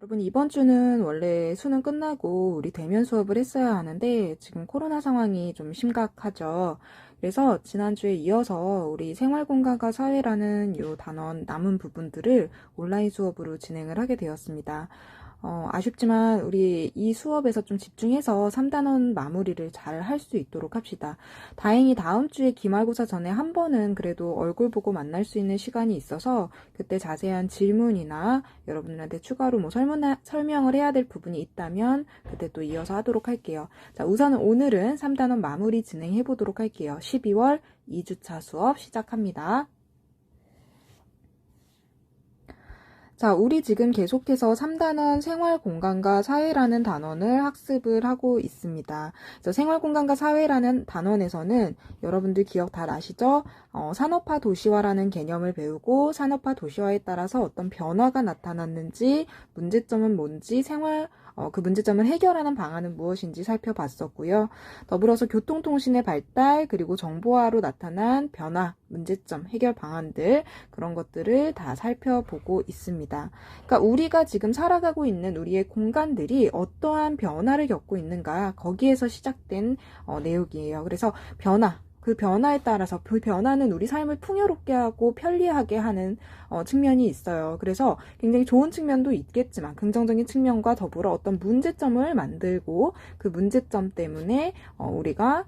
여러분, 이번 주는 원래 수능 끝나고 우리 대면 수업을 했어야 하는데 지금 코로나 상황이 좀 심각하죠. 그래서 지난주에 이어서 우리 생활공간과 사회라는 요 단원 남은 부분들을 온라인 수업으로 진행을 하게 되었습니다. 아쉽지만 우리 이 수업에서 좀 집중해서 3단원 마무리를 잘 할 수 있도록 합시다. 다행히 다음 주에 기말고사 전에 한 번은 그래도 얼굴 보고 만날 수 있는 시간이 있어서 그때 자세한 질문이나 여러분들한테 추가로 뭐 설명을 해야 될 부분이 있다면 그때 또 이어서 하도록 할게요. 자, 우선은 오늘은 3단원 마무리 진행해 보도록 할게요. 12월 2주차 수업 시작합니다. 자, 우리 지금 계속해서 3단원 생활공간과 사회라는 단원을 학습을 하고 있습니다. 그래서 생활공간과 사회라는 단원에서는 여러분들 기억 다 나시죠? 산업화 도시화라는 개념을 배우고 산업화 도시화에 따라서 어떤 변화가 나타났는지, 문제점은 뭔지, 그 문제점을 해결하는 방안은 무엇인지 살펴봤었고요. 더불어서 교통통신의 발달, 그리고 정보화로 나타난 변화, 문제점, 해결 방안들, 그런 것들을 다 살펴보고 있습니다. 그러니까 우리가 지금 살아가고 있는 우리의 공간들이 어떠한 변화를 겪고 있는가, 거기에서 시작된 내용이에요. 그래서 그 변화에 따라서 그 변화는 우리 삶을 풍요롭게 하고 편리하게 하는 측면이 있어요. 그래서 굉장히 좋은 측면도 있겠지만 긍정적인 측면과 더불어 어떤 문제점을 만들고 그 문제점 때문에 우리가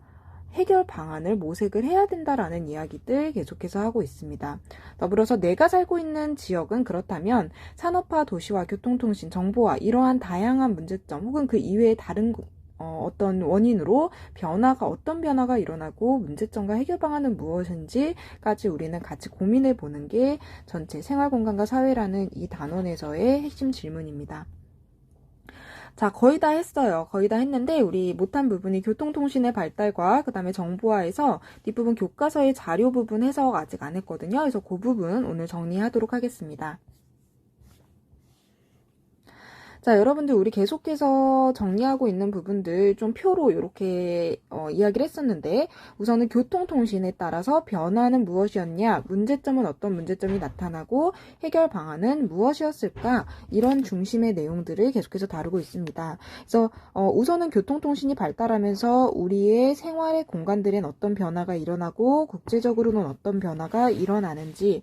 해결 방안을 모색을 해야 된다라는 이야기들 계속해서 하고 있습니다. 더불어서 내가 살고 있는 지역은 그렇다면 산업화, 도시화, 교통통신, 정보화 이러한 다양한 문제점 혹은 그 이외의 다른 어떤 원인으로 어떤 변화가 일어나고 문제점과 해결 방안은 무엇인지까지 우리는 같이 고민해 보는 게 전체 생활공간과 사회라는 이 단원에서의 핵심 질문입니다. 자, 거의 다 했어요. 거의 다 했는데 우리 못한 부분이 교통통신의 발달과 그 다음에 정보화에서 뒷부분 교과서의 자료 부분 해석 아직 안 했거든요. 그래서 그 부분 오늘 정리하도록 하겠습니다. 자, 여러분들 우리 계속해서 정리하고 있는 부분들 좀 표로 이렇게 이야기를 했었는데 우선은 교통통신에 따라서 변화는 무엇이었냐, 문제점은 어떤 문제점이 나타나고 해결 방안은 무엇이었을까, 이런 중심의 내용들을 계속해서 다루고 있습니다. 그래서 우선은 교통통신이 발달하면서 우리의 생활의 공간들엔 어떤 변화가 일어나고 국제적으로는 어떤 변화가 일어나는지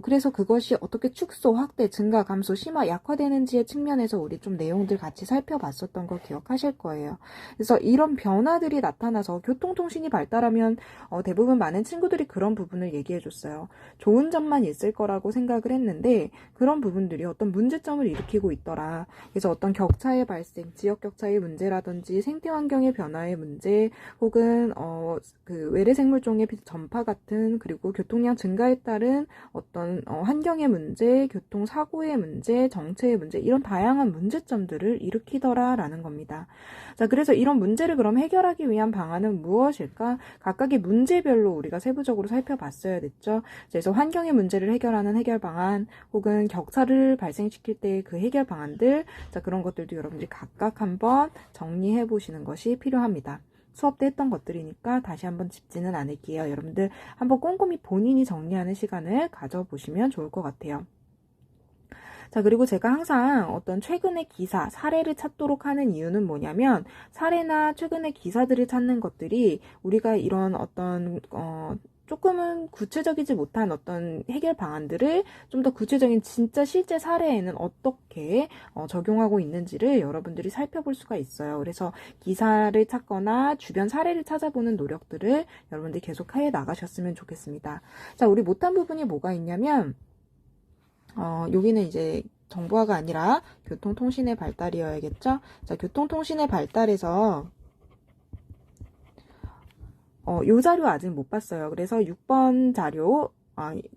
그래서 그것이 어떻게 축소, 확대, 증가, 감소, 심화, 약화되는지의 측면에서 우리 좀 내용들 같이 살펴봤었던 거 기억하실 거예요. 그래서 이런 변화들이 나타나서 교통통신이 발달하면 대부분 많은 친구들이 그런 부분을 얘기해 줬어요. 좋은 점만 있을 거라고 생각을 했는데 그런 부분들이 어떤 문제점을 일으키고 있더라. 그래서 어떤 격차의 발생, 지역 격차의 문제라든지 생태환경의 변화의 문제 혹은 그 외래생물종의 전파 같은 그리고 교통량 증가에 따른 어떤 환경의 문제, 교통사고의 문제, 정체의 문제 이런 다양한 문제점들을 일으키더라라는 겁니다. 자, 그래서 이런 문제를 그럼 해결하기 위한 방안은 무엇일까? 각각의 문제별로 우리가 세부적으로 살펴봤어야 됐죠. 그래서 환경의 문제를 해결하는 해결 방안 혹은 격차를 발생시킬 때 그 해결 방안들, 자, 그런 것들도 여러분들이 각각 한번 정리해 보시는 것이 필요합니다. 수업 때 했던 것들이니까 다시 한번 짚지는 않을게요. 여러분들 한번 꼼꼼히 본인이 정리하는 시간을 가져보시면 좋을 것 같아요. 자, 그리고 제가 항상 어떤 최근의 기사, 사례를 찾도록 하는 이유는 뭐냐면 사례나 최근의 기사들을 찾는 것들이 우리가 이런 어떤 조금은 구체적이지 못한 어떤 해결 방안들을 좀 더 구체적인 진짜 실제 사례에는 어떻게 적용하고 있는지를 여러분들이 살펴볼 수가 있어요. 그래서 기사를 찾거나 주변 사례를 찾아보는 노력들을 여러분들이 계속 해 나가셨으면 좋겠습니다. 자, 우리 못한 부분이 뭐가 있냐면 여기는 이제 정보화가 아니라 교통통신의 발달이어야겠죠? 자, 교통통신의 발달에서 요 자료 아직 못 봤어요. 그래서 6번 자료,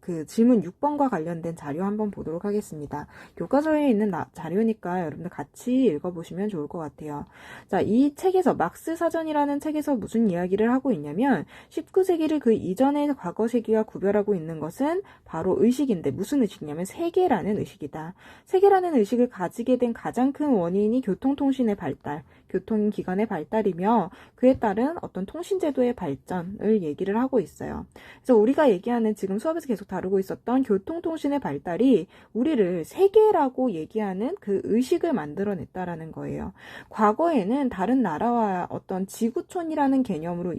그 질문 6번과 관련된 자료 한번 보도록 하겠습니다. 교과서에 있는 자료니까 여러분들 같이 읽어보시면 좋을 것 같아요. 자, 이 책에서 막스 사전이라는 책에서 무슨 이야기를 하고 있냐면 19세기를 그 이전의 과거 세기와 구별하고 있는 것은 바로 의식인데 무슨 의식이냐면 세계라는 의식이다. 세계라는 의식을 가지게 된 가장 큰 원인이 교통통신의 발달, 교통기관의 발달이며 그에 따른 어떤 통신제도의 발전을 얘기를 하고 있어요. 그래서 우리가 얘기하는 지금 수업 수업에서 계속 다루고 있었던 교통통신의 발달이 우리를 세계라고 얘기하는 그 의식을 만들어냈다라는 거예요. 과거에는 다른 나라와 어떤 지구촌이라는 개념으로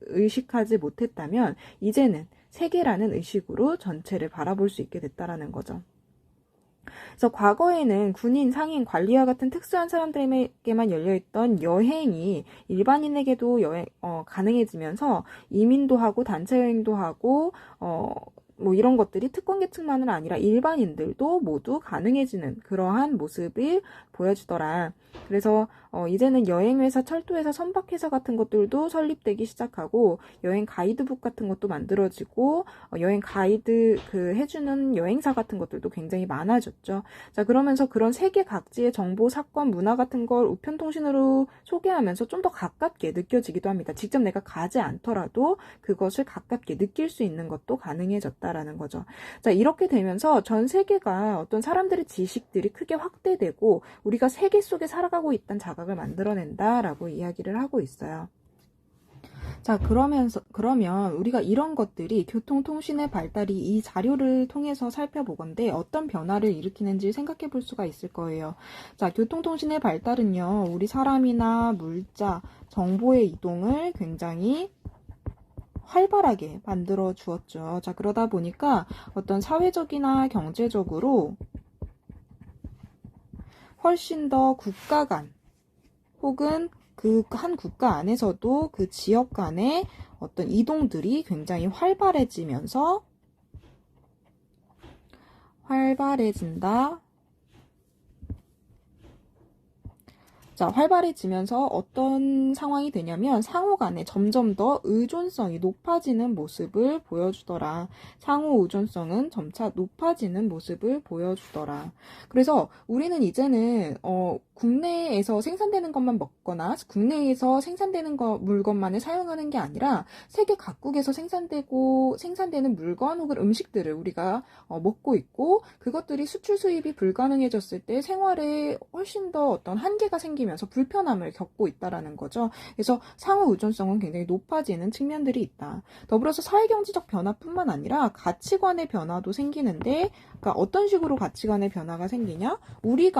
의식하지 못했다면 이제는 세계라는 의식으로 전체를 바라볼 수 있게 됐다라는 거죠. 그래서 과거에는 군인, 상인, 관리와 같은 특수한 사람들에게만 열려있던 여행이 일반인에게도 가능해지면서 이민도 하고 단체 여행도 하고 뭐 이런 것들이 특권계층만은 아니라 일반인들도 모두 가능해지는 그러한 모습을 보여주더라. 그래서 이제는 여행회사, 철도회사, 선박회사 같은 것들도 설립되기 시작하고 여행 가이드북 같은 것도 만들어지고 여행 가이드 해주는 여행사 같은 것들도 굉장히 많아졌죠. 자, 그러면서 그런 세계 각지의 정보, 사건, 문화 같은 걸 우편통신으로 소개하면서 좀 더 가깝게 느껴지기도 합니다. 직접 내가 가지 않더라도 그것을 가깝게 느낄 수 있는 것도 가능해졌다라는 거죠. 자, 이렇게 되면서 전 세계가 어떤 사람들의 지식들이 크게 확대되고 우리가 세계 속에 살아가고 있다는 자각을 만들어낸다라고 이야기를 하고 있어요. 자, 그러면 우리가 이런 것들이 교통통신의 발달이 이 자료를 통해서 살펴보건대 어떤 변화를 일으키는지 생각해 볼 수가 있을 거예요. 자, 교통통신의 발달은요, 우리 사람이나 물자, 정보의 이동을 굉장히 활발하게 만들어 주었죠. 자, 그러다 보니까 어떤 사회적이나 경제적으로 훨씬 더 국가 간 혹은 그 한 국가 안에서도 그 지역 간의 어떤 이동들이 굉장히 활발해진다. 자, 활발해지면서 어떤 상황이 되냐면 상호 간에 점점 더 의존성이 높아지는 모습을 보여주더라. 상호 의존성은 점차 높아지는 모습을 보여주더라. 그래서 우리는 이제는 국내에서 생산되는 것만 먹거나 국내에서 생산되는 물건만을 사용하는 게 아니라 세계 각국에서 생산되는 물건 혹은 음식들을 우리가 먹고 있고 그것들이 수출 수입이 불가능해졌을 때 생활에 훨씬 더 어떤 한계가 생기면서 불편함을 겪고 있다라는 거죠. 그래서 상호 의존성은 굉장히 높아지는 측면들이 있다. 더불어서 사회경제적 변화뿐만 아니라 가치관의 변화도 생기는데 그러니까 어떤 식으로 가치관의 변화가 생기냐? 우리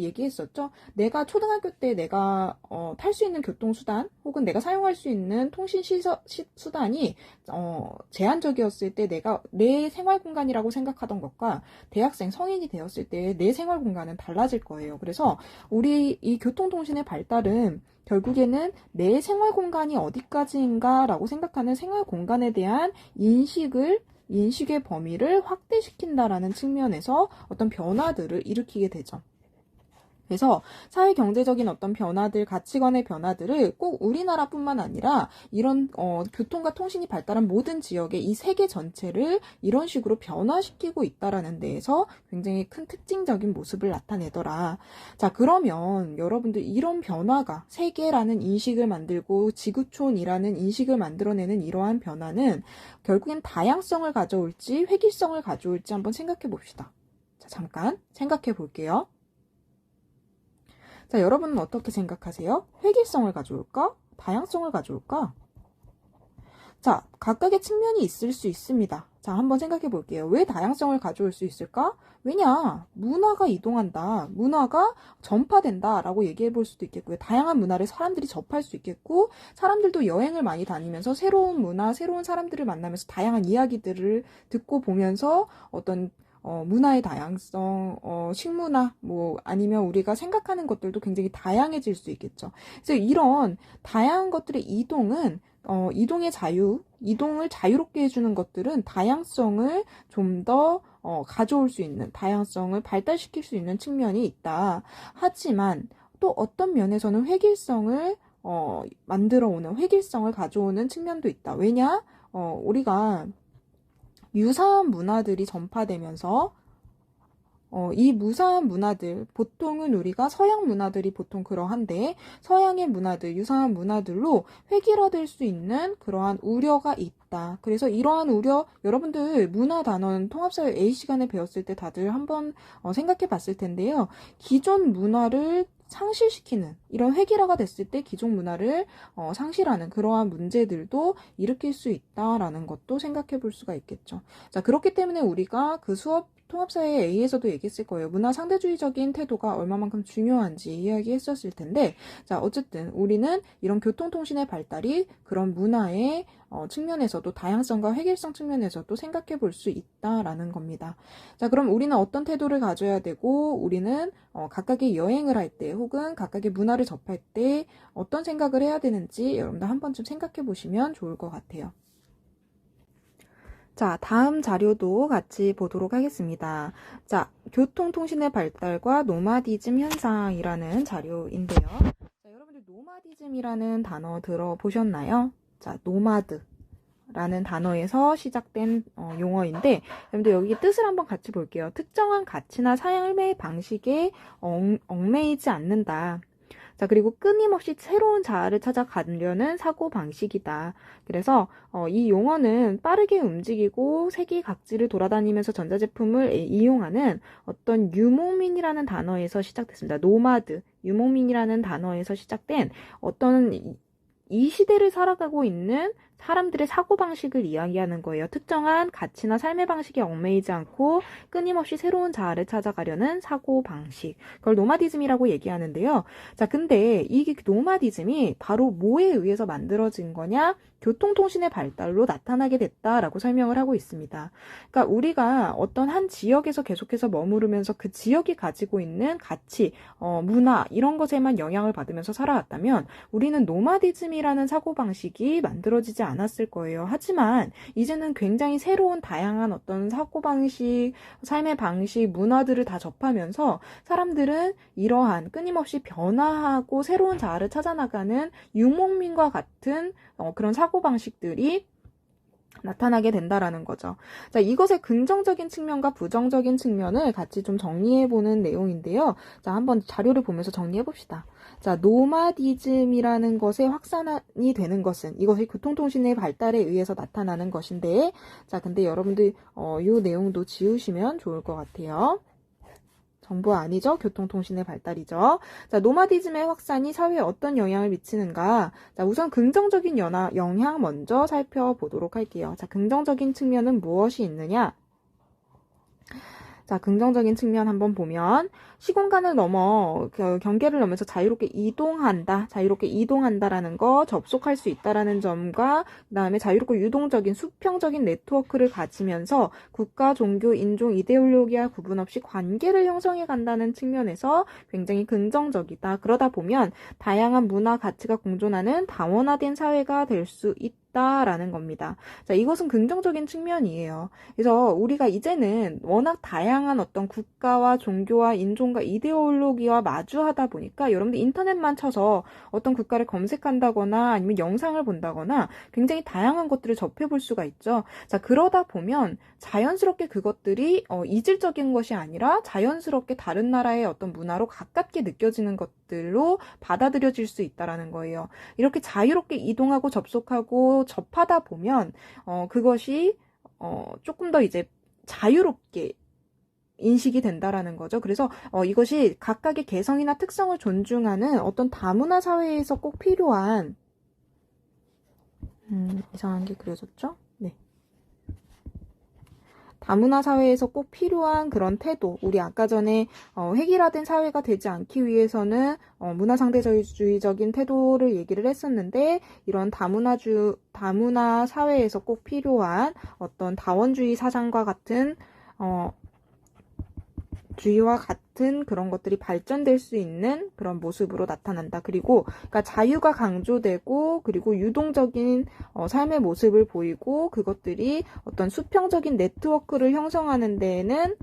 얘기했었죠. 내가 초등학교 때 내가 탈 수 있는 교통수단 혹은 내가 사용할 수 있는 통신 수단이 제한적이었을 때 내가 내 생활 공간이라고 생각하던 것과 대학생 성인이 되었을 때 내 생활 공간은 달라질 거예요. 그래서 우리 이 교통통신의 발달은 결국에는 내 생활 공간이 어디까지인가라고 생각하는 생활 공간에 대한 인식의 범위를 확대시킨다라는 측면에서 어떤 변화들을 일으키게 되죠. 그래서 사회 경제적인 어떤 변화들, 가치관의 변화들을 꼭 우리나라뿐만 아니라 이런 교통과 통신이 발달한 모든 지역의 이 세계 전체를 이런 식으로 변화시키고 있다라는 데에서 굉장히 큰 특징적인 모습을 나타내더라. 자, 그러면 여러분들 이런 변화가 세계라는 인식을 만들고 지구촌이라는 인식을 만들어내는 이러한 변화는 결국엔 다양성을 가져올지 획일성을 가져올지 한번 생각해 봅시다. 자, 잠깐 생각해 볼게요. 자, 여러분은 어떻게 생각하세요? 획일성을 가져올까? 다양성을 가져올까? 자, 각각의 측면이 있을 수 있습니다. 자, 한번 생각해 볼게요. 왜 다양성을 가져올 수 있을까? 왜냐? 문화가 이동한다. 문화가 전파된다. 라고 얘기해 볼 수도 있겠고요. 다양한 문화를 사람들이 접할 수 있겠고, 사람들도 여행을 많이 다니면서 새로운 문화, 새로운 사람들을 만나면서 다양한 이야기들을 듣고 보면서 어떤 문화의 다양성, 식문화, 아니면 우리가 생각하는 것들도 굉장히 다양해질 수 있겠죠. 그래서 이런 다양한 것들의 이동은, 이동의 이동을 자유롭게 해주는 것들은 다양성을 좀 더, 가져올 수 있는, 다양성을 발달시킬 수 있는 측면이 있다. 하지만 또 어떤 면에서는 획일성을 가져오는 측면도 있다. 왜냐? 우리가 유사한 문화들이 전파되면서 이 무사한 문화들, 보통은 우리가 서양 문화들이 보통 그러한데 서양의 문화들, 유사한 문화들로 획일화될 수 있는 그러한 우려가 있다. 그래서 이러한 우려, 여러분들 문화 단원 통합사회 A 시간에 배웠을 때 다들 한번 생각해 봤을 텐데요. 기존 문화를 상실시키는 이런 획일화가 됐을 때 기존 문화를 상실하는 그러한 문제들도 일으킬 수 있다라는 것도 생각해 볼 수가 있겠죠. 자, 그렇기 때문에 우리가 그 수업 통합사회 A에서도 얘기했을 거예요. 문화 상대주의적인 태도가 얼마만큼 중요한지 이야기했었을 텐데, 자, 어쨌든 우리는 이런 교통통신의 발달이 그런 문화의 측면에서도 다양성과 획일성 측면에서도 생각해 볼 수 있다라는 겁니다. 자, 그럼 우리는 어떤 태도를 가져야 되고, 우리는 각각의 여행을 할 때 혹은 각각의 문화를 접할 때 어떤 생각을 해야 되는지 여러분들 한 번쯤 생각해 보시면 좋을 것 같아요. 자, 다음 자료도 같이 보도록 하겠습니다. 자, 교통통신의 발달과 노마디즘 현상이라는 자료인데요. 자, 여러분들 노마디즘이라는 단어 들어보셨나요? 자, 노마드라는 단어에서 시작된 용어인데, 여러분들 여기 뜻을 한번 같이 볼게요. 특정한 가치나 삶의 방식에 얽매이지 않는다. 자, 그리고 끊임없이 새로운 자아를 찾아가려는 사고방식이다. 그래서 이 용어는 빠르게 움직이고 세계 각지를 돌아다니면서 전자제품을 이용하는 어떤 유목민이라는 단어에서 시작됐습니다. 노마드, 유목민이라는 단어에서 시작된 어떤 이 시대를 살아가고 있는 사람들의 사고방식을 이야기하는 거예요. 특정한 가치나 삶의 방식에 얽매이지 않고 끊임없이 새로운 자아를 찾아가려는 사고방식. 그걸 노마디즘이라고 얘기하는데요. 자, 근데 이 노마디즘이 바로 뭐에 의해서 만들어진 거냐? 교통통신의 발달로 나타나게 됐다라고 설명을 하고 있습니다. 그러니까 우리가 어떤 한 지역에서 계속해서 머무르면서 그 지역이 가지고 있는 가치, 문화 이런 것에만 영향을 받으면서 살아왔다면 우리는 노마디즘이라는 사고방식이 만들어지지 않았을 거예요. 하지만 이제는 굉장히 새로운 다양한 어떤 사고방식, 삶의 방식, 문화들을 다 접하면서 사람들은 이러한 끊임없이 변화하고 새로운 자아를 찾아나가는 유목민과 같은 그런 사고방식들이 나타나게 된다라는 거죠. 자, 이것의 긍정적인 측면과 부정적인 측면을 같이 좀 정리해보는 내용인데요. 자, 한번 자료를 보면서 정리해봅시다. 자, 노마디즘이라는 것의 확산이 되는 것은 이것이 교통통신의 발달에 의해서 나타나는 것인데, 자, 근데 여러분들 이 내용도 지우시면 좋을 것 같아요. 정보 아니죠? 교통통신의 발달이죠. 자, 노마디즘의 확산이 사회에 어떤 영향을 미치는가? 자, 우선 긍정적인 영향 먼저 살펴보도록 할게요. 자, 긍정적인 측면은 무엇이 있느냐? 자, 긍정적인 측면 한번 보면 시공간을 넘어 경계를 넘어서 자유롭게 이동한다라는 거, 접속할 수 있다라는 점과 그다음에 자유롭고 유동적인 수평적인 네트워크를 가지면서 국가, 종교, 인종, 이데올로기와 구분 없이 관계를 형성해 간다는 측면에서 굉장히 긍정적이다. 그러다 보면 다양한 문화 가치가 공존하는 다원화된 사회가 될 수 있다라는 겁니다. 자, 이것은 긍정적인 측면이에요. 그래서 우리가 이제는 워낙 다양한 어떤 국가와 종교와 인종과 이데올로기와 마주하다 보니까 여러분들 인터넷만 쳐서 어떤 국가를 검색한다거나 아니면 영상을 본다거나 굉장히 다양한 것들을 접해볼 수가 있죠. 자, 그러다 보면 자연스럽게 그것들이 이질적인 것이 아니라 자연스럽게 다른 나라의 어떤 문화로 가깝게 느껴지는 것들로 받아들여질 수 있다라는 거예요. 이렇게 자유롭게 이동하고 접속하고 접하다 보면 그것이 조금 더 이제 자유롭게 인식이 된다라는 거죠. 그래서 이것이 각각의 개성이나 특성을 존중하는 어떤 다문화 사회에서 꼭 필요한 이상한 게 그려졌죠? 네. 다문화 사회에서 꼭 필요한 그런 태도, 우리 아까 전에 획일화된 사회가 되지 않기 위해서는 문화상대주의적인 태도를 얘기를 했었는데, 이런 다문화 사회에서 꼭 필요한 어떤 다원주의 사상과 같은 주의와 같은 그런 것들이 발전될 수 있는 그런 모습으로 나타난다. 그리고 그러니까 자유가 강조되고 그리고 유동적인 삶의 모습을 보이고 그것들이 어떤 수평적인 네트워크를 형성하는 데에는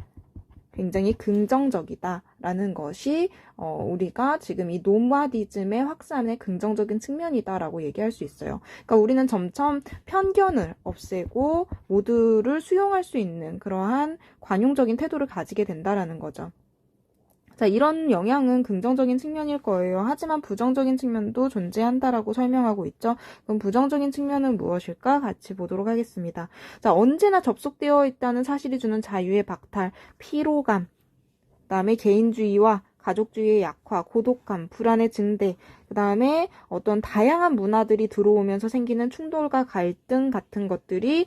굉장히 긍정적이다라는 것이 우리가 지금 이 노마디즘의 확산의 긍정적인 측면이다라고 얘기할 수 있어요. 그러니까 우리는 점점 편견을 없애고 모두를 수용할 수 있는 그러한 관용적인 태도를 가지게 된다라는 거죠. 자, 이런 영향은 긍정적인 측면일 거예요. 하지만 부정적인 측면도 존재한다라고 설명하고 있죠. 그럼 부정적인 측면은 무엇일까? 같이 보도록 하겠습니다. 자, 언제나 접속되어 있다는 사실이 주는 자유의 박탈, 피로감, 그다음에 개인주의와 가족주의의 약화, 고독감, 불안의 증대, 그 다음에 어떤 다양한 문화들이 들어오면서 생기는 충돌과 갈등 같은 것들이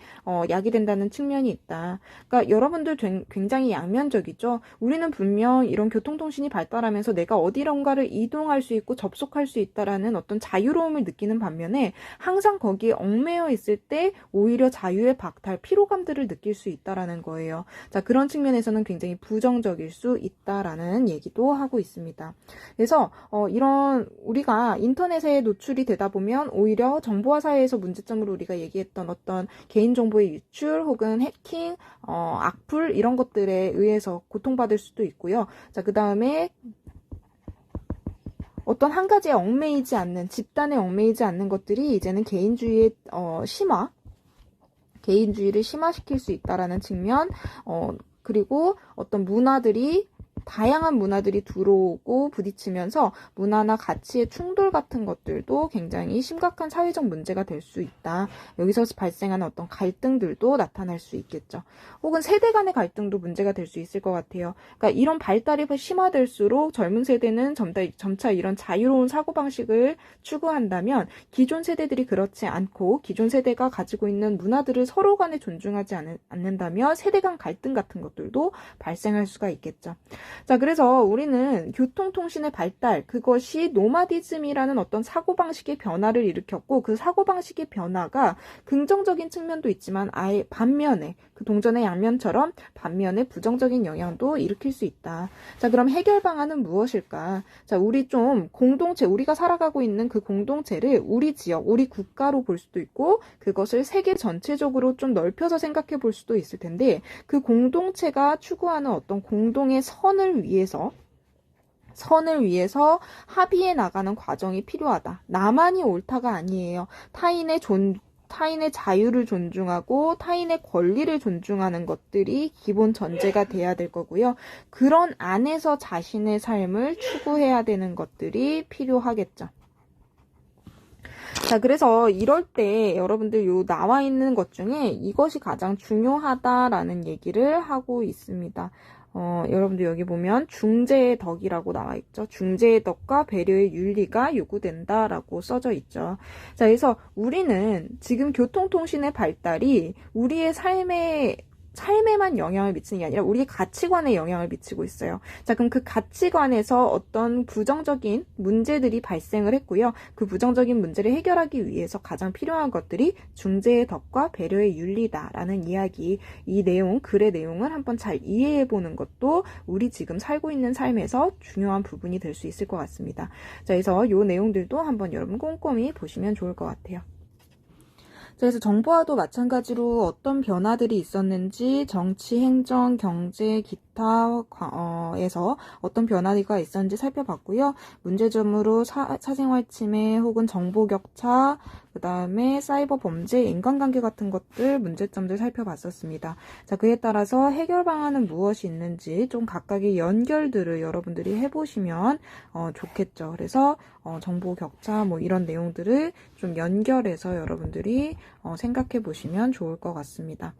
야기된다는 측면이 있다. 그러니까 여러분들 굉장히 양면적이죠. 우리는 분명 이런 교통통신이 발달하면서 내가 어디론가를 이동할 수 있고 접속할 수 있다라는 어떤 자유로움을 느끼는 반면에 항상 거기에 얽매여 있을 때 오히려 자유의 박탈, 피로감들을 느낄 수 있다라는 거예요. 자, 그런 측면에서는 굉장히 부정적일 수 있다라는 얘기도 하고 있습니다. 그래서 이런 우리가 인터넷에 노출이 되다 보면 오히려 정보화 사회에서 문제점으로 우리가 얘기했던 어떤 개인정보의 유출 혹은 해킹, 악플 이런 것들에 의해서 고통받을 수도 있고요. 자, 그 다음에 어떤 한 가지에 얽매이지 않는, 집단에 얽매이지 않는 것들이 이제는 개인주의의 개인주의를 심화시킬 수 있다라는 측면, 그리고 어떤 다양한 문화들이 들어오고 부딪히면서 문화나 가치의 충돌 같은 것들도 굉장히 심각한 사회적 문제가 될 수 있다. 여기서 발생하는 어떤 갈등들도 나타날 수 있겠죠. 혹은 세대 간의 갈등도 문제가 될 수 있을 것 같아요. 그러니까 이런 발달이 심화될수록 젊은 세대는 점차 이런 자유로운 사고방식을 추구한다면 기존 세대들이 그렇지 않고 기존 세대가 가지고 있는 문화들을 서로 간에 존중하지 않는다면 세대 간 갈등 같은 것들도 발생할 수가 있겠죠. 자, 그래서 우리는 교통통신의 발달, 그것이 노마디즘이라는 어떤 사고방식의 변화를 일으켰고 그 사고방식의 변화가 긍정적인 측면도 있지만 아예 반면에 그 동전의 양면처럼 반면에 부정적인 영향도 일으킬 수 있다. 자, 그럼 해결 방안은 무엇일까? 자, 우리가 살아가고 있는 그 공동체를 우리 지역, 우리 국가로 볼 수도 있고 그것을 세계 전체적으로 좀 넓혀서 생각해 볼 수도 있을 텐데 그 공동체가 추구하는 어떤 공동의 선을 위해서 합의해 나가는 과정이 필요하다. 나만이 옳다가 아니에요. 타인의 자유를 존중하고 타인의 권리를 존중하는 것들이 기본 전제가 돼야 될 거고요. 그런 안에서 자신의 삶을 추구해야 되는 것들이 필요하겠죠. 자, 그래서 이럴 때 여러분들 나와 있는 것 중에 이것이 가장 중요하다라는 얘기를 하고 있습니다. 여러분들 여기 보면 중재의 덕이라고 나와 있죠. 중재의 덕과 배려의 윤리가 요구된다라고 써져 있죠. 자, 그래서 우리는 지금 교통통신의 발달이 우리의 삶에만 영향을 미치는 게 아니라 우리의 가치관에 영향을 미치고 있어요. 자, 그럼 그 가치관에서 어떤 부정적인 문제들이 발생을 했고요. 그 부정적인 문제를 해결하기 위해서 가장 필요한 것들이 중재의 덕과 배려의 윤리다라는 이야기, 글의 내용을 한번 잘 이해해 보는 것도 우리 지금 살고 있는 삶에서 중요한 부분이 될 수 있을 것 같습니다. 자, 그래서 이 내용들도 한번 여러분 꼼꼼히 보시면 좋을 것 같아요. 그래서 정보와도 마찬가지로 어떤 변화들이 있었는지 정치, 행정, 경제, 기타에서 어떤 변화가 있었는지 살펴봤고요. 문제점으로 사생활 침해 혹은 정보 격차, 그 다음에 사이버 범죄, 인간관계 같은 것들 문제점들 살펴봤었습니다. 자, 그에 따라서 해결 방안은 무엇이 있는지 좀 각각의 연결들을 여러분들이 해보시면 좋겠죠. 그래서 정보 격차 이런 내용들을 좀 연결해서 여러분들이 생각해 보시면 좋을 것 같습니다.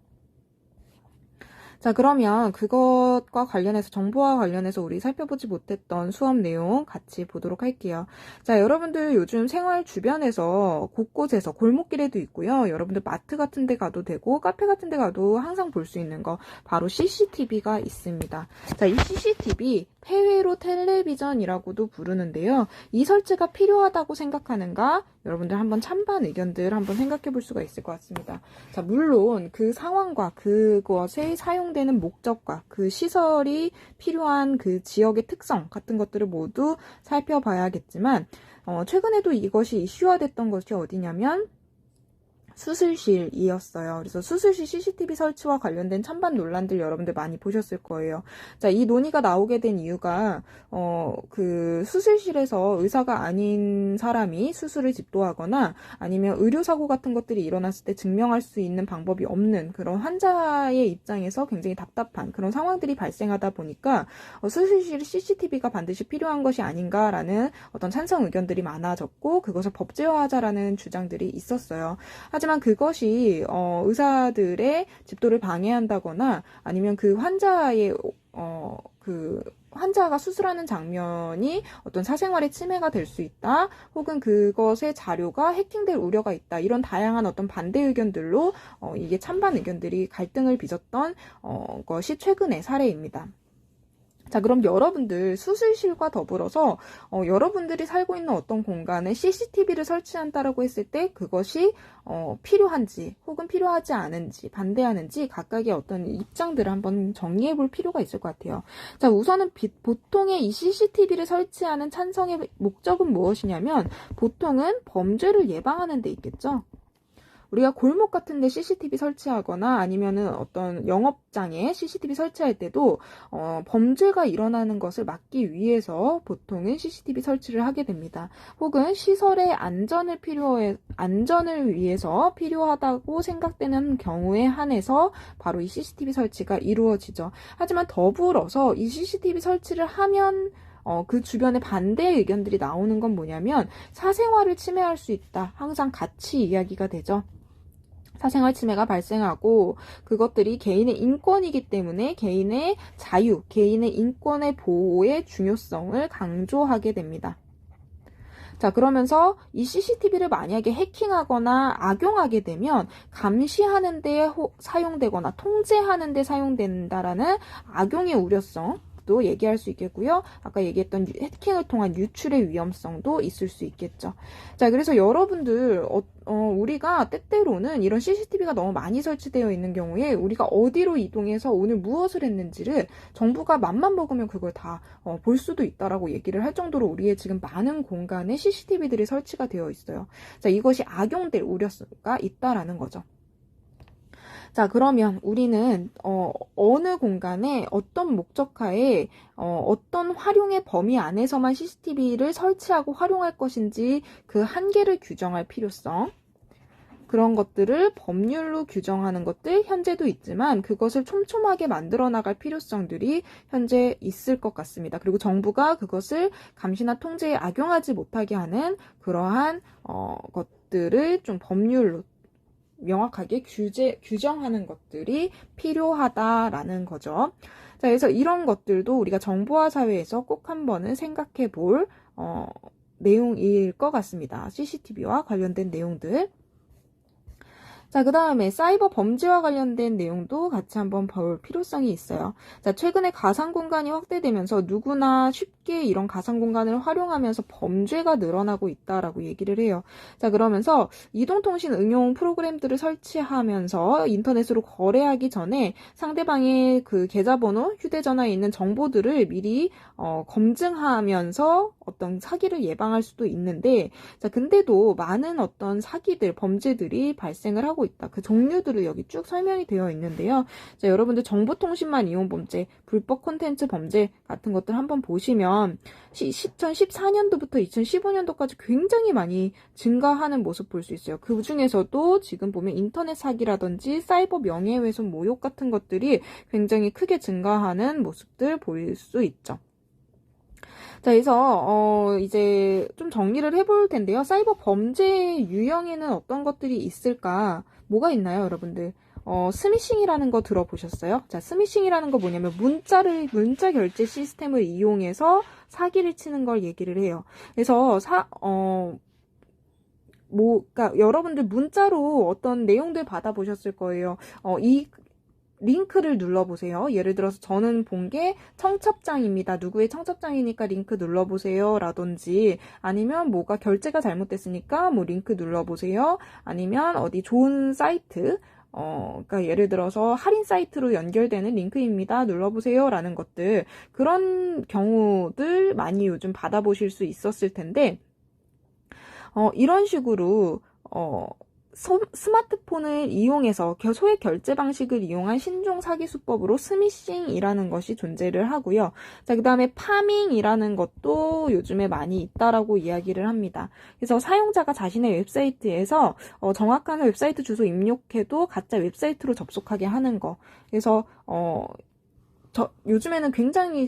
자, 그러면 그것과 관련해서 정보와 관련해서 우리 살펴보지 못했던 수업 내용 같이 보도록 할게요. 자, 여러분들 요즘 생활 주변에서 곳곳에서 골목길에도 있고요. 여러분들 마트 같은 데 가도 되고 카페 같은 데 가도 항상 볼 수 있는 거 바로 CCTV가 있습니다. 자, 이 CCTV 폐회로 텔레비전이라고도 부르는데요. 이 설치가 필요하다고 생각하는가? 여러분들 한번 찬반 의견들 한번 생각해 볼 수가 있을 것 같습니다. 자, 물론 그 상황과 그것에 사용되는 목적과 그 시설이 필요한 그 지역의 특성 같은 것들을 모두 살펴봐야겠지만 최근에도 이것이 이슈화됐던 것이 어디냐면 수술실이었어요. 그래서 수술실 CCTV 설치와 관련된 찬반 논란들 여러분들 많이 보셨을 거예요. 자, 이 논의가 나오게 된 이유가 그 수술실에서 의사가 아닌 사람이 수술을 집도하거나 아니면 의료사고 같은 것들이 일어났을 때 증명할 수 있는 방법이 없는 그런 환자의 입장에서 굉장히 답답한 그런 상황들이 발생하다 보니까 수술실 CCTV가 반드시 필요한 것이 아닌가라는 어떤 찬성 의견들이 많아졌고 그것을 법제화하자라는 주장들이 있었어요. 하지만 그것이 의사들의 집도를 방해한다거나 아니면 그 환자의 그 환자가 수술하는 장면이 어떤 사생활의 침해가 될 수 있다, 혹은 그것의 자료가 해킹될 우려가 있다, 이런 다양한 어떤 반대 의견들로 이게 찬반 의견들이 갈등을 빚었던 것이 최근의 사례입니다. 자, 그럼 여러분들 수술실과 더불어서 여러분들이 살고 있는 어떤 공간에 CCTV를 설치한다라고 했을 때 그것이 필요한지 혹은 필요하지 않은지 반대하는지 각각의 어떤 입장들을 한번 정리해 볼 필요가 있을 것 같아요. 자, 우선은 보통의 이 CCTV를 설치하는 찬성의 목적은 무엇이냐면 보통은 범죄를 예방하는 데 있겠죠. 우리가 골목 같은 데 CCTV 설치하거나 아니면은 어떤 영업장에 CCTV 설치할 때도 범죄가 일어나는 것을 막기 위해서 보통은 CCTV 설치를 하게 됩니다. 혹은 시설의 안전을 위해서 필요하다고 생각되는 경우에 한해서 바로 이 CCTV 설치가 이루어지죠. 하지만 더불어서 이 CCTV 설치를 하면 그 주변에 반대의 의견들이 나오는 건 뭐냐면 사생활을 침해할 수 있다. 항상 같이 이야기가 되죠. 사생활 침해가 발생하고 그것들이 개인의 인권이기 때문에 개인의 자유, 개인의 인권의 보호의 중요성을 강조하게 됩니다. 자, 그러면서 이 CCTV를 만약에 해킹하거나 악용하게 되면 감시하는 데 사용되거나 통제하는 데 사용된다라는 악용의 우려성 도 얘기할 수 있겠고요. 아까 얘기했던 해킹을 통한 유출의 위험성도 있을 수 있겠죠. 자, 그래서 여러분들 우리가 때때로는 이런 CCTV가 너무 많이 설치되어 있는 경우에 우리가 어디로 이동해서 오늘 무엇을 했는지를 정부가 맘만 먹으면 그걸 다 볼 수도 있다라고 얘기를 할 정도로 우리의 지금 많은 공간에 CCTV들이 설치가 되어 있어요. 자, 이것이 악용될 우려가 있다라는 거죠. 자, 그러면 우리는 어느 공간에 어떤 목적하에 어떤 활용의 범위 안에서만 CCTV를 설치하고 활용할 것인지 그 한계를 규정할 필요성, 그런 것들을 법률로 규정하는 것들 현재도 있지만 그것을 촘촘하게 만들어 나갈 필요성들이 현재 있을 것 같습니다. 그리고 정부가 그것을 감시나 통제에 악용하지 못하게 하는 그러한 것들을 좀 법률로 명확하게 규정하는 것들이 필요하다라는 거죠. 자, 그래서 이런 것들도 우리가 정보화 사회에서 꼭 한번은 생각해 볼 내용일 것 같습니다. CCTV와 관련된 내용들. 자, 그 다음에 사이버 범죄와 관련된 내용도 같이 한번 볼 필요성이 있어요. 자, 최근에 가상 공간이 확대되면서 누구나 쉽게 이런 가상 공간을 활용하면서 범죄가 늘어나고 있다라고 얘기를 해요. 자, 그러면서 이동통신 응용 프로그램들을 설치하면서 인터넷으로 거래하기 전에 상대방의 그 계좌번호, 휴대전화에 있는 정보들을 미리 검증하면서 어떤 사기를 예방할 수도 있는데, 자, 근데도 많은 어떤 사기들, 범죄들이 발생을 하고 있다. 그 종류들을 여기 쭉 설명이 되어 있는데요. 자, 여러분들 정보통신망 이용 범죄, 불법 콘텐츠 범죄 같은 것들 한번 보시면 2014년도부터 2015년도까지 굉장히 많이 증가하는 모습 볼 수 있어요. 그 중에서도 지금 보면 인터넷 사기라든지 사이버 명예훼손 모욕 같은 것들이 굉장히 크게 증가하는 모습들 볼 수 있죠. 자, 그래서 이제 좀 정리를 해볼 텐데요. 사이버 범죄 유형에는 어떤 것들이 있을까? 뭐가 있나요, 여러분들? 스미싱이라는 거 들어보셨어요? 자, 스미싱이라는 거 뭐냐면 문자 결제 시스템을 이용해서 사기를 치는 걸 얘기를 해요. 그래서 그러니까 여러분들 문자로 어떤 내용들 받아보셨을 거예요. 이 링크를 눌러보세요. 예를 들어서 저는 본 게 청첩장입니다. 누구의 청첩장이니까 링크 눌러보세요. 라든지 아니면 뭐가 결제가 잘못됐으니까 뭐 링크 눌러보세요. 아니면 어디 좋은 사이트 그러니까 예를 들어서 할인 사이트로 연결되는 링크입니다. 눌러보세요. 라는 것들, 그런 경우들 많이 요즘 받아보실 수 있었을 텐데 이런 식으로 스마트폰을 이용해서 소액 결제 방식을 이용한 신종 사기 수법으로 스미싱이라는 것이 존재를 하고요. 자, 그 다음에 파밍이라는 것도 요즘에 많이 있다라고 이야기를 합니다. 그래서 사용자가 자신의 웹사이트에서 정확한 웹사이트 주소 입력해도 가짜 웹사이트로 접속하게 하는 거. 그래서 요즘에는 굉장히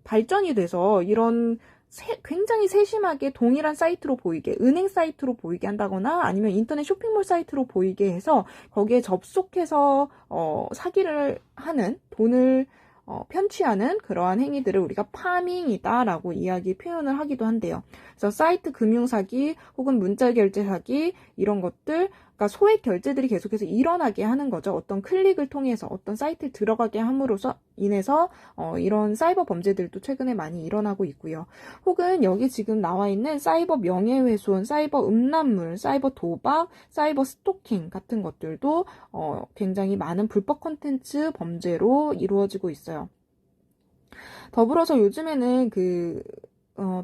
발전이 돼서 이런 굉장히 세심하게 동일한 사이트로 보이게, 은행 사이트로 보이게 한다거나 아니면 인터넷 쇼핑몰 사이트로 보이게 해서 거기에 접속해서 사기를 하는, 돈을 편취하는 그러한 행위들을 우리가 파밍이다라고 이야기 표현을 하기도 한대요. 그래서 사이트 금융 사기 혹은 문자 결제 사기 이런 것들, 그러니까 소액 결제들이 계속해서 일어나게 하는 거죠. 어떤 클릭을 통해서 어떤 사이트에 들어가게 함으로써 인해서 이런 사이버 범죄들도 최근에 많이 일어나고 있고요. 혹은 여기 지금 나와 있는 사이버 명예훼손, 사이버 음란물, 사이버 도박, 사이버 스토킹 같은 것들도 굉장히 많은 불법 콘텐츠 범죄로 이루어지고 있어요. 더불어서 요즘에는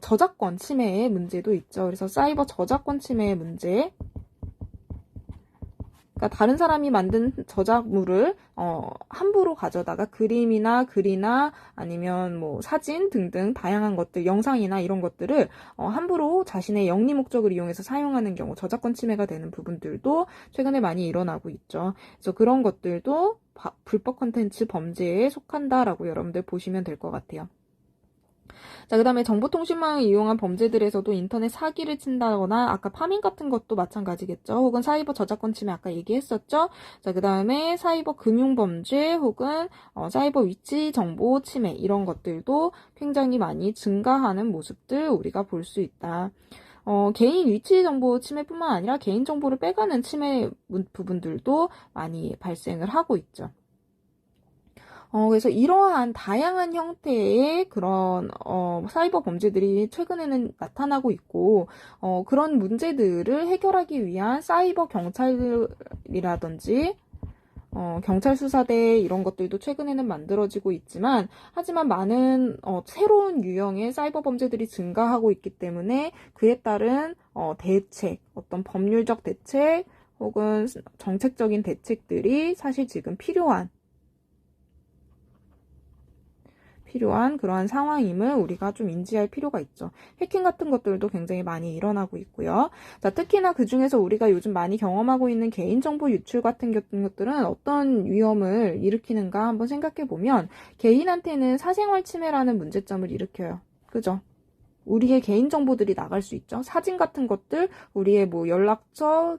저작권 침해의 문제도 있죠. 그래서 사이버 저작권 침해의 문제, 그러니까 다른 사람이 만든 저작물을 함부로 가져다가 그림이나 글이나 아니면 뭐 사진 등등 다양한 것들, 영상이나 이런 것들을 함부로 자신의 영리 목적을 이용해서 사용하는 경우 저작권 침해가 되는 부분들도 최근에 많이 일어나고 있죠. 그래서 그런 것들도 불법 콘텐츠 범죄에 속한다라고 여러분들 보시면 될 것 같아요. 자, 그 다음에 정보통신망을 이용한 범죄들에서도 인터넷 사기를 친다거나 아까 파밍 같은 것도 마찬가지겠죠. 혹은 사이버 저작권 침해 아까 얘기했었죠. 자, 그 다음에 사이버 금융범죄 혹은 사이버 위치 정보 침해 이런 것들도 굉장히 많이 증가하는 모습들 우리가 볼 수 있다. 개인 위치 정보 침해뿐만 아니라 개인 정보를 빼가는 침해 부분들도 많이 발생을 하고 있죠. 그래서 이러한 다양한 형태의 그런, 사이버 범죄들이 최근에는 나타나고 있고, 그런 문제들을 해결하기 위한 사이버 경찰이라든지, 경찰 수사대 이런 것들도 최근에는 만들어지고 있지만, 하지만 많은, 새로운 유형의 사이버 범죄들이 증가하고 있기 때문에 그에 따른, 대책, 어떤 법률적 대책, 혹은 정책적인 대책들이 사실 지금 필요한 그러한 상황임을 우리가 좀 인지할 필요가 있죠. 해킹 같은 것들도 굉장히 많이 일어나고 있고요. 자, 특히나 그 중에서 우리가 요즘 많이 경험하고 있는 개인정보 유출 같은 것들은 어떤 위험을 일으키는가 한번 생각해 보면 개인한테는 사생활 침해라는 문제점을 일으켜요. 그죠? 우리의 개인정보들이 나갈 수 있죠. 사진 같은 것들, 우리의 뭐 연락처,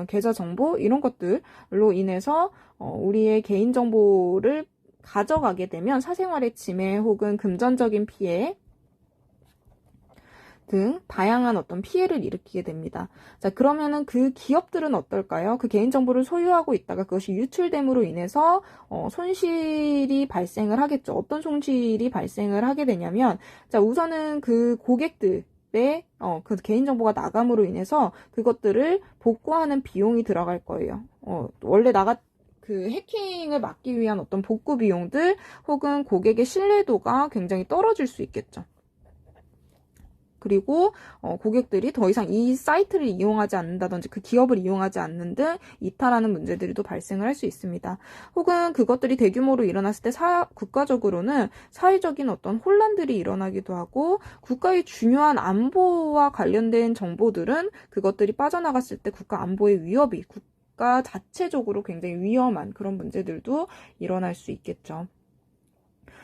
계좌 정보 이런 것들로 인해서 우리의 개인정보를 가져가게 되면 사생활의 침해 혹은 금전적인 피해 등 다양한 어떤 피해를 일으키게 됩니다. 자, 그러면은 그 기업들은 어떨까요? 그 개인정보를 소유하고 있다가 그것이 유출됨으로 인해서 손실이 발생을 하겠죠. 어떤 손실이 발생을 하게 되냐면, 자, 우선은 그 고객들 그 개인정보가 나감으로 인해서 그것들을 복구하는 비용이 들어갈 거예요. 원래 그 해킹을 막기 위한 어떤 복구 비용들 혹은 고객의 신뢰도가 굉장히 떨어질 수 있겠죠. 그리고 고객들이 더 이상 이 사이트를 이용하지 않는다든지 그 기업을 이용하지 않는 등 이탈하는 문제들이 또 발생을 할 수 있습니다. 혹은 그것들이 대규모로 일어났을 때 국가적으로는 사회적인 어떤 혼란들이 일어나기도 하고 국가의 중요한 안보와 관련된 정보들은 그것들이 빠져나갔을 때 국가 안보의 위협이 국가 자체적으로 굉장히 위험한 그런 문제들도 일어날 수 있겠죠.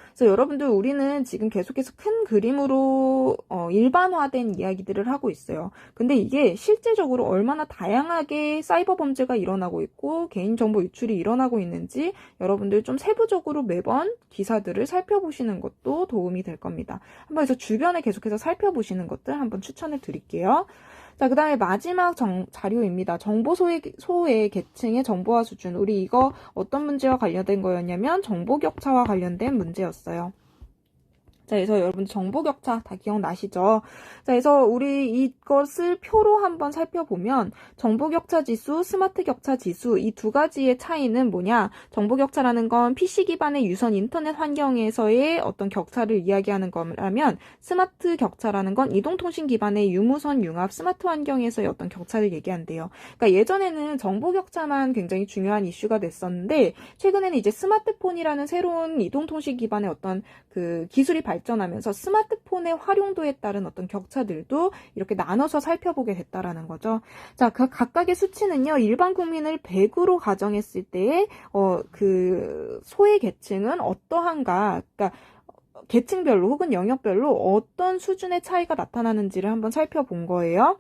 그래서 여러분들 우리는 지금 계속해서 큰 그림으로 일반화된 이야기들을 하고 있어요. 근데 이게 실제적으로 얼마나 다양하게 사이버 범죄가 일어나고 있고 개인정보 유출이 일어나고 있는지 여러분들 좀 세부적으로 매번 기사들을 살펴보시는 것도 도움이 될 겁니다. 한번 그래서 주변에 계속해서 살펴보시는 것들 한번 추천을 드릴게요. 자, 그 다음에 마지막 자료입니다. 정보 소외 계층의 정보화 수준. 우리 이거 어떤 문제와 관련된 거였냐면 정보 격차와 관련된 문제였어요. 자, 그래서 여러분 정보 격차 다 기억나시죠? 자, 그래서 우리 이것을 표로 한번 살펴보면 정보 격차 지수, 스마트 격차 지수 이 두 가지의 차이는 뭐냐? 정보 격차라는 건 PC 기반의 유선 인터넷 환경에서의 어떤 격차를 이야기하는 거라면 스마트 격차라는 건 이동통신 기반의 유무선 융합 스마트 환경에서의 어떤 격차를 얘기한대요. 그러니까 예전에는 정보 격차만 굉장히 중요한 이슈가 됐었는데 최근에는 이제 스마트폰이라는 새로운 이동통신 기반의 어떤 그 기술이 발전하면서 스마트폰의 활용도에 따른 어떤 격차들도 이렇게 나눠서 살펴보게 됐다라는 거죠. 자, 그 각각의 수치는요, 일반 국민을 100으로 가정했을 때의, 그 소외 계층은 어떠한가, 그러니까 계층별로 혹은 영역별로 어떤 수준의 차이가 나타나는지를 한번 살펴본 거예요.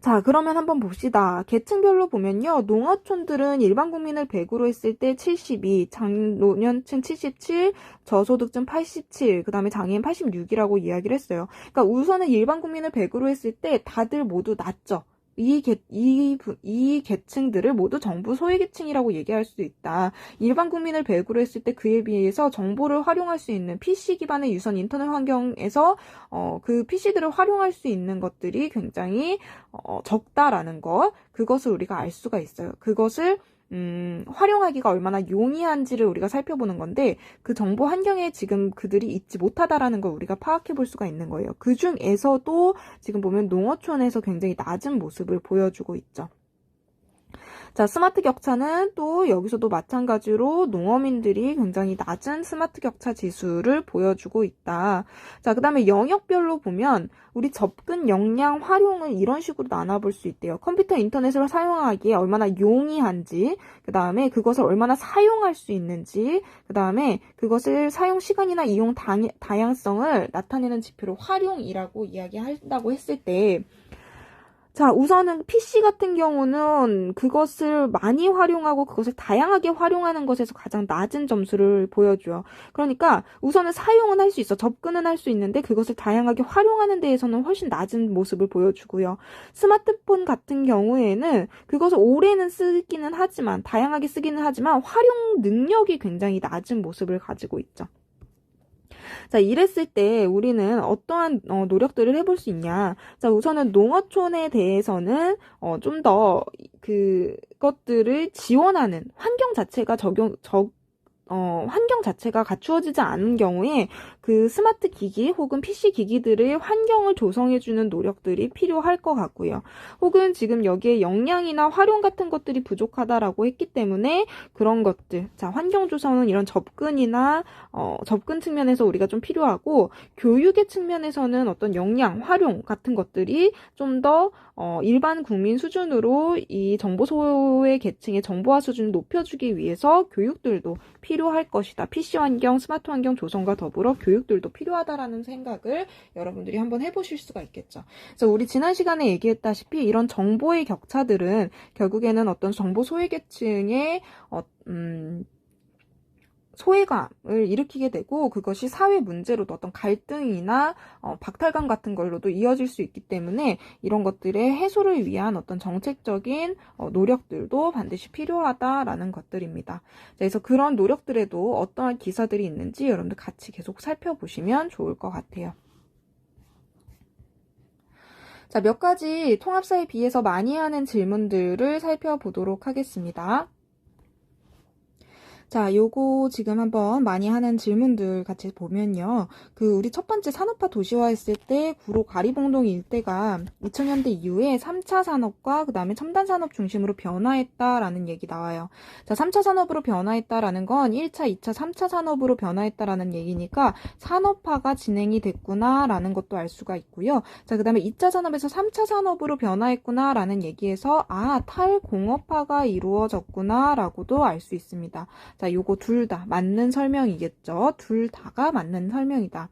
자, 그러면 한번 봅시다. 계층별로 보면요. 농어촌들은 일반 국민을 100으로 했을 때 72, 장노년층 77, 저소득층 87, 그 다음에 장애인 86이라고 이야기를 했어요. 그러니까 우선은 일반 국민을 100으로 했을 때 다들 모두 낮죠. 이 계층들을 모두 정부 소외계층이라고 얘기할 수 있다. 일반 국민을 100으로 했을 때 그에 비해서 정보를 활용할 수 있는 PC 기반의 유선 인터넷 환경에서 그 PC들을 활용할 수 있는 것들이 굉장히 적다라는 것, 그것을 우리가 알 수가 있어요. 그것을 활용하기가 얼마나 용이한지를 우리가 살펴보는 건데, 그 정보 환경에 지금 그들이 있지 못하다라는 걸 우리가 파악해 볼 수가 있는 거예요. 그 중에서도 지금 보면 농어촌에서 굉장히 낮은 모습을 보여주고 있죠. 자, 스마트 격차는 또 여기서도 마찬가지로 농어민들이 굉장히 낮은 스마트 격차 지수를 보여주고 있다. 자, 그 다음에 영역별로 보면 우리 접근 역량 활용을 이런 식으로 나눠볼 수 있대요. 컴퓨터 인터넷을 사용하기에 얼마나 용이한지, 그 다음에 그것을 얼마나 사용할 수 있는지, 그 다음에 그것을 사용 시간이나 이용 다양성을 나타내는 지표를 활용이라고 이야기한다고 했을 때, 자, 우선은 PC 같은 경우는 그것을 많이 활용하고 그것을 다양하게 활용하는 것에서 가장 낮은 점수를 보여줘요. 그러니까 우선은 사용은 할 수 있어. 접근은 할 수 있는데 그것을 다양하게 활용하는 데에서는 훨씬 낮은 모습을 보여주고요. 스마트폰 같은 경우에는 그것을 오래는 쓰기는 하지만, 다양하게 쓰기는 하지만 활용 능력이 굉장히 낮은 모습을 가지고 있죠. 자, 이랬을 때 우리는 어떠한 노력들을 해볼 수 있냐. 자, 우선은 농어촌에 대해서는 좀 더 그것들을 지원하는 환경 자체가 환경 자체가 갖추어지지 않은 경우에 그 스마트 기기 혹은 PC 기기들의 환경을 조성해주는 노력들이 필요할 것 같고요. 혹은 지금 여기에 역량이나 활용 같은 것들이 부족하다라고 했기 때문에 그런 것들, 자, 환경 조성은 이런 접근이나 접근 측면에서 우리가 좀 필요하고, 교육의 측면에서는 어떤 역량, 활용 같은 것들이 좀 더 일반 국민 수준으로 이 정보 소외 계층의 정보화 수준을 높여주기 위해서 교육들도 필요할 것이다. PC 환경, 스마트 환경 조성과 더불어 교육들도 필요하다라는 생각을 여러분들이 한번 해보실 수가 있겠죠. 그래서 우리 지난 시간에 얘기했다시피 이런 정보의 격차들은 결국에는 어떤 정보 소외 계층의 소외감을 일으키게 되고, 그것이 사회 문제로도 어떤 갈등이나 박탈감 같은 걸로도 이어질 수 있기 때문에 이런 것들의 해소를 위한 어떤 정책적인 노력들도 반드시 필요하다라는 것들입니다. 그래서 그런 노력들에도 어떠한 기사들이 있는지 여러분들 같이 계속 살펴보시면 좋을 것 같아요. 자, 몇 가지 통합사에 비해서 많이 하는 질문들을 살펴보도록 하겠습니다. 자, 요거 지금 한번 많이 하는 질문들 같이 보면요. 우리 첫 번째 산업화 도시화 했을 때 구로 가리봉동 일대가 2000년대 이후에 3차 산업과 그 다음에 첨단 산업 중심으로 변화했다라는 얘기 나와요. 자, 3차 산업으로 변화했다라는 건 1차, 2차, 3차 산업으로 변화했다라는 얘기니까 산업화가 진행이 됐구나라는 것도 알 수가 있고요. 자, 그 다음에 2차 산업에서 3차 산업으로 변화했구나라는 얘기에서 탈공업화가 이루어졌구나라고도 알 수 있습니다. 자, 요거 둘 다 맞는 설명이겠죠. 둘 다가 맞는 설명이다.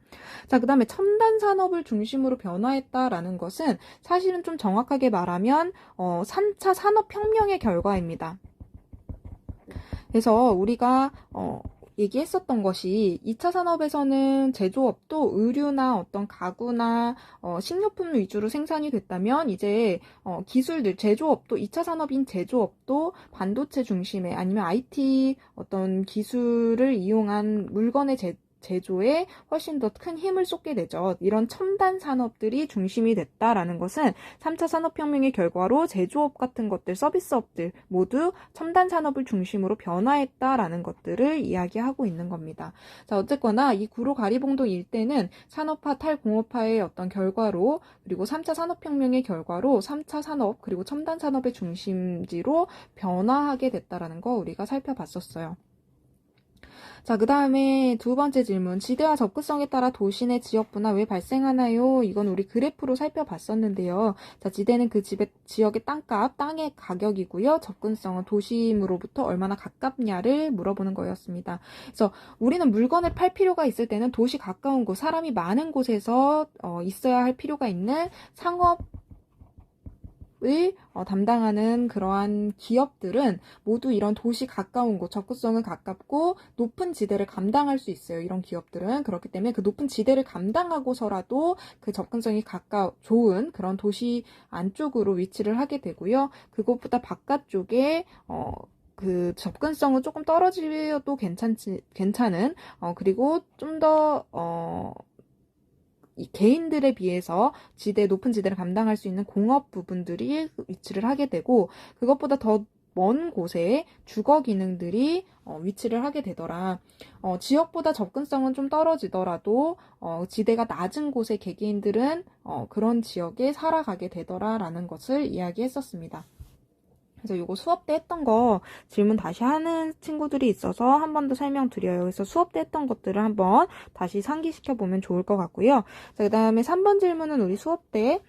자, 그 다음에 첨단 산업을 중심으로 변화했다라는 것은 사실은 좀 정확하게 말하면 3차 산업혁명의 결과입니다. 그래서 우리가 얘기했었던 것이 2차 산업에서는 제조업도 의류나 어떤 가구나 식료품 위주로 생산이 됐다면, 이제 기술들, 제조업도 2차 산업인 제조업도 반도체 중심의 아니면 IT 어떤 기술을 이용한 물건의 제조에 훨씬 더 큰 힘을 쏟게 되죠. 이런 첨단 산업들이 중심이 됐다라는 것은 3차 산업혁명의 결과로 제조업 같은 것들, 서비스업들 모두 첨단 산업을 중심으로 변화했다라는 것들을 이야기하고 있는 겁니다. 자, 어쨌거나 이 구로 가리봉동 일대는 산업화, 탈공업화의 어떤 결과로, 그리고 3차 산업혁명의 결과로 3차 산업 그리고 첨단 산업의 중심지로 변화하게 됐다라는 거 우리가 살펴봤었어요. 자, 그 다음에 두 번째 질문. 지대와 접근성에 따라 도시 내 지역분화 왜 발생하나요? 이건 우리 그래프로 살펴봤었는데요. 자, 지대는 그 지역의 땅값, 땅의 가격이고요. 접근성은 도심으로부터 얼마나 가깝냐를 물어보는 거였습니다. 그래서 우리는 물건을 팔 필요가 있을 때는 도시 가까운 곳, 사람이 많은 곳에서 있어야 할 필요가 있는 상업 담당하는 그러한 기업들은 모두 이런 도시 가까운 곳, 접근성은 가깝고 높은 지대를 감당할 수 있어요. 이런 기업들은. 그렇기 때문에 그 높은 지대를 감당하고서라도 그 접근성이 좋은 그런 도시 안쪽으로 위치를 하게 되고요. 그것보다 바깥쪽에 그 접근성은 조금 떨어지어도 괜찮은, 그리고 좀 더, 이 개인들에 비해서 높은 지대를 감당할 수 있는 공업 부분들이 위치를 하게 되고, 그것보다 더 먼 곳에 주거 기능들이 위치를 하게 되더라. 지역보다 접근성은 좀 떨어지더라도 지대가 낮은 곳의 개개인들은 그런 지역에 살아가게 되더라라는 것을 이야기했었습니다. 그래서 이거 수업 때 했던 거 질문 다시 하는 친구들이 있어서 한 번 더 설명드려요. 그래서 수업 때 했던 것들을 한번 다시 상기시켜 보면 좋을 것 같고요. 자, 그 다음에 3번 질문은 우리 수업 때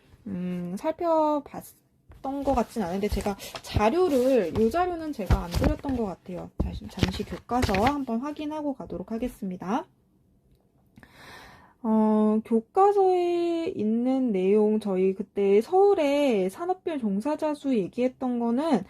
살펴봤던 것 같진 않은데 제가 이 자료는 제가 안 드렸던 것 같아요. 잠시 교과서 한번 확인하고 가도록 하겠습니다. 교과서에 있는 내용, 저희 그때 서울의 산업별 종사자 수 얘기했던 거는,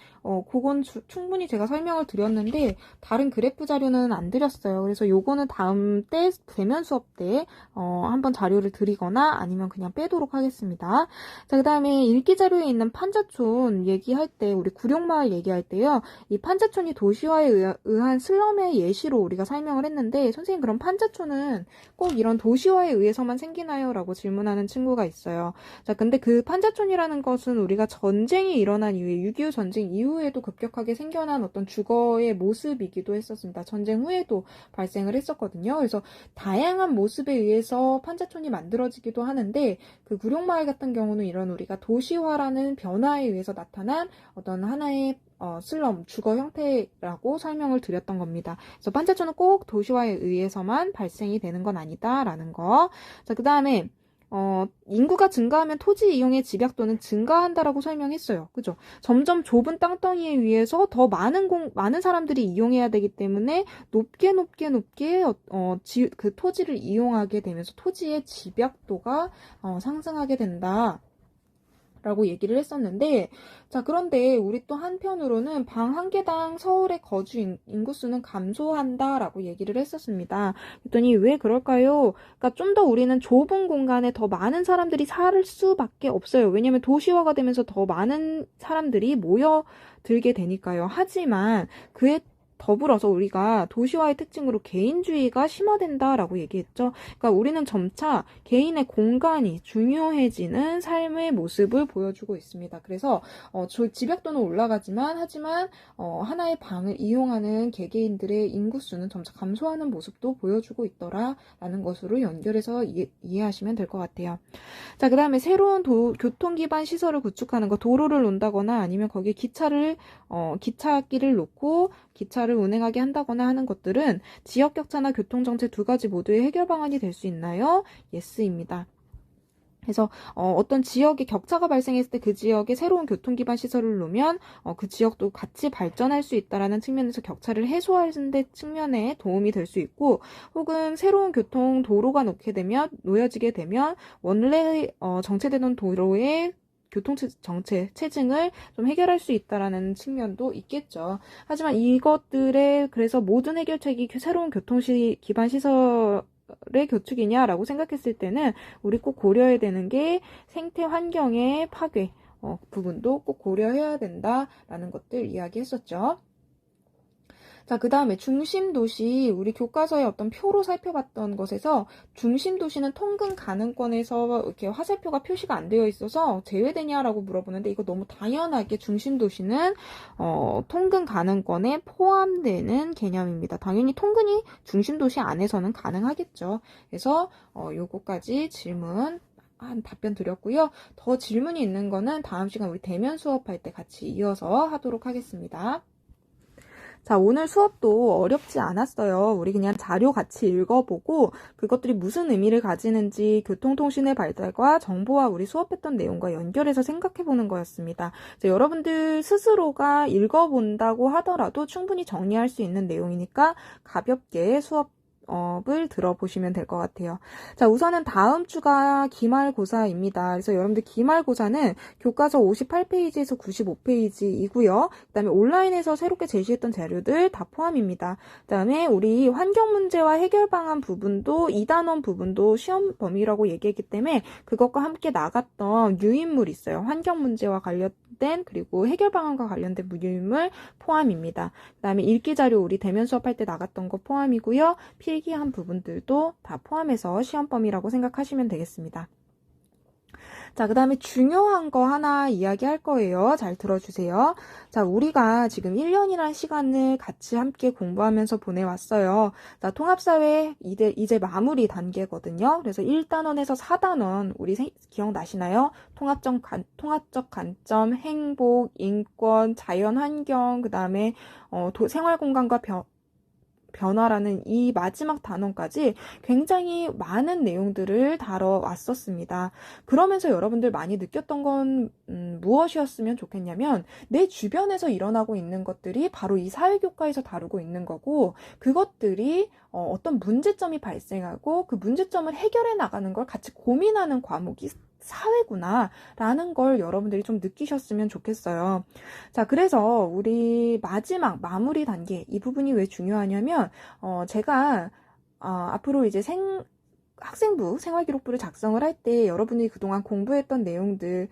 그건 충분히 제가 설명을 드렸는데, 다른 그래프 자료는 안 드렸어요. 그래서 요거는 다음 때, 대면 수업 때, 한번 자료를 드리거나 아니면 그냥 빼도록 하겠습니다. 자, 그 다음에 읽기 자료에 있는 판자촌 얘기할 때, 우리 구룡마을 얘기할 때요, 이 판자촌이 도시화에 의한 슬럼의 예시로 우리가 설명을 했는데, 선생님, 그럼 판자촌은 꼭 이런 도시화에 의해서만 생기나요? 라고 질문하는 친구가 있어요. 자, 근데 그 판자촌이라는 것은 우리가 전쟁이 일어난 이후에 6.25 전쟁 이후에도 급격하게 생겨난 어떤 주거의 모습이기도 했었습니다. 전쟁 후에도 발생을 했었거든요. 그래서 다양한 모습에 의해서 판자촌이 만들어지기도 하는데 그 구룡마을 같은 경우는 이런 우리가 도시화라는 변화에 의해서 나타난 어떤 하나의 슬럼, 주거 형태라고 설명을 드렸던 겁니다. 그래서 판자촌은 꼭 도시화에 의해서만 발생이 되는 건 아니다라는 거. 자, 그 다음에 인구가 증가하면 토지 이용의 집약도는 증가한다라고 설명했어요. 그죠? 점점 좁은 땅덩이에 의해서 더 많은 사람들이 이용해야 되기 때문에 높게 그 토지를 이용하게 되면서 토지의 집약도가 상승하게 된다. 라고 얘기를 했었는데, 자, 그런데 우리 또 한편으로는 방 한 개당 서울의 거주 인구수는 감소한다라고 얘기를 했었습니다. 그랬더니 왜 그럴까요? 그러니까 좀 더 우리는 좁은 공간에 더 많은 사람들이 살 수밖에 없어요. 왜냐면 도시화가 되면서 더 많은 사람들이 모여들게 되니까요. 하지만 그에 더불어서 우리가 도시화의 특징으로 개인주의가 심화된다라고 얘기했죠. 그러니까 우리는 점차 개인의 공간이 중요해지는 삶의 모습을 보여주고 있습니다. 그래서 집약도는 올라가지만 하지만 하나의 방을 이용하는 개개인들의 인구수는 점차 감소하는 모습도 보여주고 있더라라는 것으로 연결해서 이해하시면 될 것 같아요. 자, 그 다음에 새로운 교통 기반 시설을 구축하는 거, 도로를 논다거나 아니면 거기에 기차길을 놓고 기차를 운행하게 한다거나 하는 것들은 지역 격차나 교통 정체 두 가지 모두의 해결 방안이 될 수 있나요? Yes입니다. 그래서 어떤 지역에 격차가 발생했을 때 그 지역에 새로운 교통 기반 시설을 놓으면 그 지역도 같이 발전할 수 있다라는 측면에서 격차를 해소하는 데 측면에 도움이 될 수 있고, 혹은 새로운 교통 도로가 놓여지게 되면 원래 정체되던 도로의 교통 정체, 체증을 좀 해결할 수 있다라는 측면도 있겠죠. 하지만 그래서 모든 해결책이 새로운 교통 기반 시설의 교축이냐라고 생각했을 때는 우리 꼭 고려해야 되는 게 생태 환경의 파괴 부분도 꼭 고려해야 된다라는 것들 이야기했었죠. 자, 그 다음에 중심도시, 우리 교과서의 어떤 표로 살펴봤던 것에서 중심도시는 통근 가능권에서 이렇게 화살표가 표시가 안 되어 있어서 제외되냐라고 물어보는데, 이거 너무 당연하게 중심도시는 통근 가능권에 포함되는 개념입니다. 당연히 통근이 중심도시 안에서는 가능하겠죠. 그래서 요거까지 질문 한 답변 드렸고요. 더 질문이 있는 거는 다음 시간 우리 대면 수업할 때 같이 이어서 하도록 하겠습니다. 자, 오늘 수업도 어렵지 않았어요. 우리 그냥 자료 같이 읽어보고 그것들이 무슨 의미를 가지는지 교통통신의 발달과 정보와 우리 수업했던 내용과 연결해서 생각해보는 거였습니다. 여러분들 스스로가 읽어본다고 하더라도 충분히 정리할 수 있는 내용이니까 가볍게 수업 수업을 들어보시면 될 것 같아요. 자, 우선은 다음 주가 기말고사입니다. 그래서 여러분들 기말고사는 교과서 58페이지에서 95페이지이고요. 그 다음에 온라인에서 새롭게 제시했던 자료들 다 포함입니다. 그 다음에 우리 환경 문제와 해결 방안 부분도 2단원 부분도 시험 범위라고 얘기했기 때문에 그것과 함께 나갔던 유인물 있어요. 환경 문제와 관련된 그리고 해결 방안과 관련된 유인물 포함입니다. 그 다음에 읽기 자료 우리 대면 수업할 때 나갔던 거 포함이고요. 필기한 부분들도 다 포함해서 시험 범위라고 생각하시면 되겠습니다. 자, 그 다음에 중요한 거 하나 이야기할 거예요. 잘 들어주세요. 자, 우리가 지금 1년이라는 시간을 같이 함께 공부하면서 보내왔어요. 자, 통합사회 이제 마무리 단계거든요. 그래서 1단원에서 4단원 우리 기억나시나요? 통합적 관점, 행복, 인권, 자연환경, 그 다음에 생활공간과 변화라는 이 마지막 단원까지 굉장히 많은 내용들을 다뤄왔었습니다. 그러면서 여러분들 많이 느꼈던 건 무엇이었으면 좋겠냐면 내 주변에서 일어나고 있는 것들이 바로 이 사회교과에서 다루고 있는 거고 그것들이 어떤 문제점이 발생하고 그 문제점을 해결해 나가는 걸 같이 고민하는 과목이 사회구나 라는 걸 여러분들이 좀 느끼셨으면 좋겠어요. 자, 그래서 우리 마지막 마무리 단계 이 부분이 왜 중요하냐면 제가 앞으로 이제 학생부 생활기록부를 작성을 할 때 여러분이 그동안 공부했던 내용들을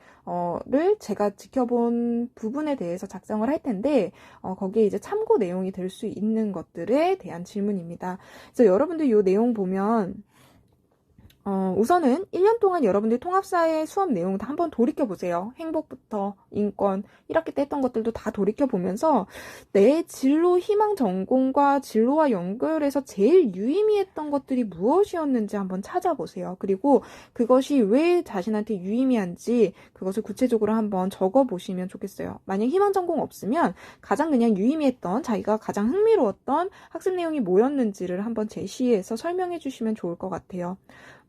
제가 지켜본 부분에 대해서 작성을 할 텐데 거기에 이제 참고 내용이 될 수 있는 것들에 대한 질문입니다. 그래서 여러분들 이 내용 보면 우선은 1년 동안 여러분들 통합사회 수업 내용 다 한번 돌이켜보세요. 행복부터 인권, 1학기 때 했던 것들도 다 돌이켜보면서 내 진로 희망 전공과 진로와 연결해서 제일 유의미했던 것들이 무엇이었는지 한번 찾아보세요. 그리고 그것이 왜 자신한테 유의미한지 그것을 구체적으로 한번 적어보시면 좋겠어요. 만약 희망 전공 없으면 가장 그냥 유의미했던 자기가 가장 흥미로웠던 학습 내용이 뭐였는지를 한번 제시해서 설명해 주시면 좋을 것 같아요.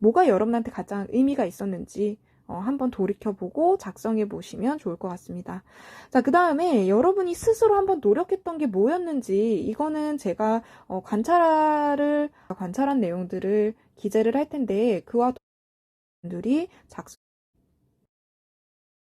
뭐가 여러분한테 가장 의미가 있었는지 한번 돌이켜보고 작성해 보시면 좋을 것 같습니다. 자, 그 다음에 여러분이 스스로 한번 노력했던 게 뭐였는지 이거는 제가 관찰한 내용들을 기재를 할 텐데 그와 분들이 작성